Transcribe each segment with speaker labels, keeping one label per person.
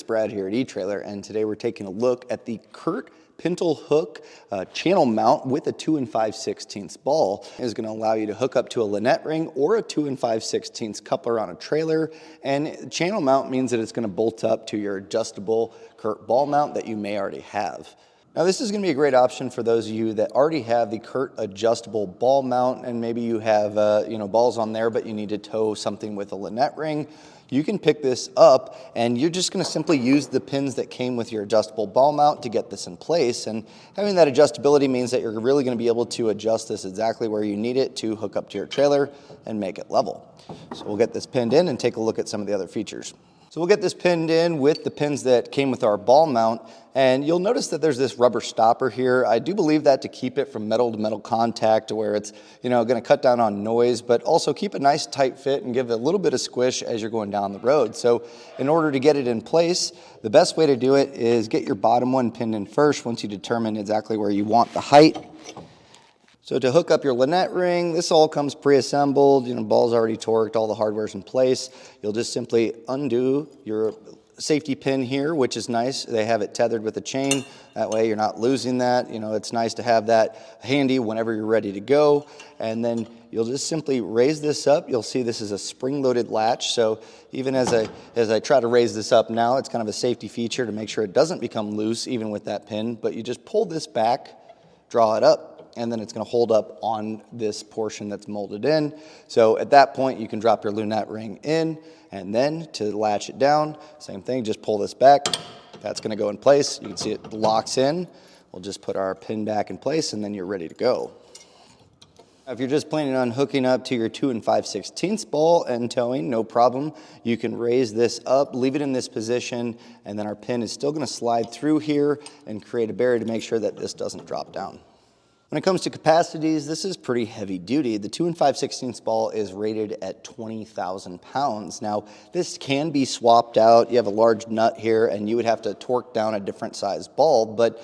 Speaker 1: Brad here at eTrailer, and today we're taking a look at the CURT Pintle Hook channel mount with a 2 5/16 ball. It is going to allow you to hook up to a lunette ring or a 2 5/16 coupler on a trailer, and channel mount means that it's going to bolt up to your adjustable CURT ball mount that you may already have. Now this is going to be a great option for those of you that already have the CURT Adjustable Ball Mount, and maybe you have balls on there but you need to tow something with a lunette ring. You can pick this up and you're just going to simply use the pins that came with your adjustable ball mount to get this in place, and having that adjustability means that you're really going to be able to adjust this exactly where you need it to hook up to your trailer and make it level. So we'll get this pinned in and take a look at some of the other features. So we'll get this pinned in with the pins that came with our ball mount, and you'll notice that there's this rubber stopper here. I do believe that to keep it from metal to metal contact, to where it's going to cut down on noise, but also keep a nice tight fit and give it a little bit of squish as you're going down the road. So in order to get it in place, the best way to do it is get your bottom one pinned in first once you determine exactly where you want the height. So to hook up your lunette ring, this all comes pre-assembled, ball's already torqued, all the hardware's in place. You'll just simply undo your safety pin here, which is nice. They have it tethered with a chain. That way you're not losing that. It's nice to have that handy whenever you're ready to go. And then you'll just simply raise this up. You'll see this is a spring-loaded latch. So even as I try to raise this up now, it's kind of a safety feature to make sure it doesn't become loose even with that pin. But you just pull this back, draw it up, and then it's going to hold up on this portion that's molded in. So at that point, you can drop your lunette ring in, and then to latch it down, same thing, just pull this back. That's going to go in place. You can see it locks in. We'll just put our pin back in place, and then you're ready to go. If you're just planning on hooking up to your 2 5/16 ball and towing, no problem. You can raise this up, leave it in this position, and then our pin is still going to slide through here and create a barrier to make sure that this doesn't drop down. When it comes to capacities, this is pretty heavy duty. The 2 5/16 ball is rated at 20,000 pounds. Now, this can be swapped out. You have a large nut here, and you would have to torque down a different size ball, but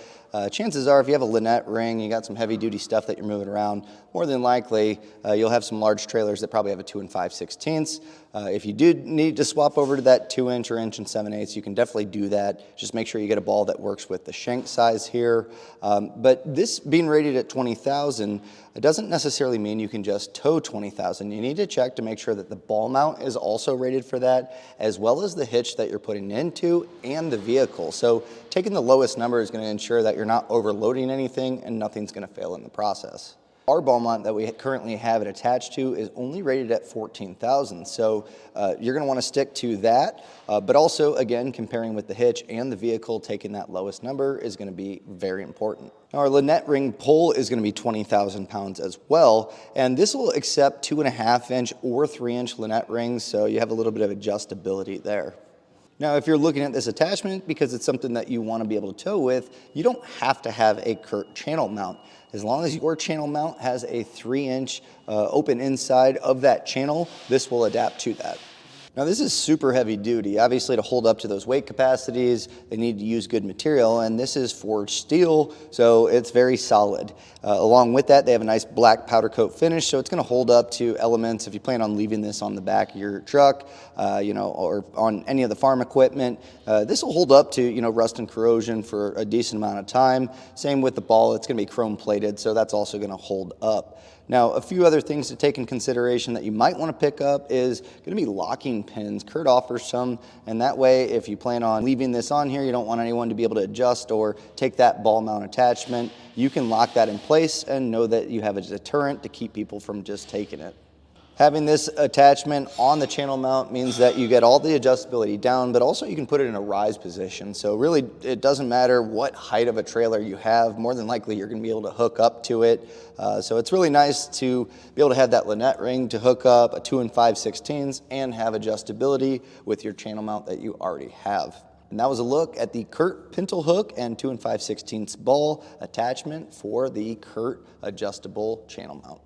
Speaker 1: chances are if you have a lunette ring, you got some heavy duty stuff that you're moving around, more than likely you'll have some large trailers that probably have a 2 5/16. If you do need to swap over to that 2-inch or 1 7/8, you can definitely do that. Just make sure you get a ball that works with the shank size here. But this being rated at 20,000, it doesn't necessarily mean you can just tow 20,000. You need to check to make sure that the ball mount is also rated for that, as well as the hitch that you're putting into and the vehicle. So taking the lowest number is going to ensure that you're not overloading anything and nothing's going to fail in the process. Our ball mount that we currently have it attached to is only rated at 14,000, so you're going to want to stick to that, but also, again, comparing with the hitch and the vehicle, taking that lowest number is going to be very important. Now, our lunette ring pull is going to be 20,000 pounds as well, and this will accept 2.5-inch or 3-inch lunette rings, so you have a little bit of adjustability there. Now, if you're looking at this attachment because it's something that you want to be able to tow with, you don't have to have a CURT channel mount. As long as your channel mount has a 3-inch open inside of that channel, this will adapt to that. Now this is super heavy duty. Obviously, to hold up to those weight capacities, they need to use good material, and this is forged steel, so it's very solid. Along with that, they have a nice black powder coat finish, so it's going to hold up to elements. If you plan on leaving this on the back of your truck, or on any of the farm equipment, this will hold up to rust and corrosion for a decent amount of time. Same with the ball; it's going to be chrome plated, so that's also going to hold up. Now, a few other things to take in consideration that you might want to pick up is going to be locking pins. CURT offers some, and that way, if you plan on leaving this on here, you don't want anyone to be able to adjust or take that ball mount attachment, you can lock that in place and know that you have a deterrent to keep people from just taking it. Having this attachment on the channel mount means that you get all the adjustability down, but also you can put it in a rise position. So really, it doesn't matter what height of a trailer you have. More than likely, you're going to be able to hook up to it. So it's really nice to be able to have that lunette ring to hook up a 2 5/16 and have adjustability with your channel mount that you already have. And that was a look at the CURT Pintle Hook and 2 5/16 ball attachment for the CURT Adjustable Channel Mount.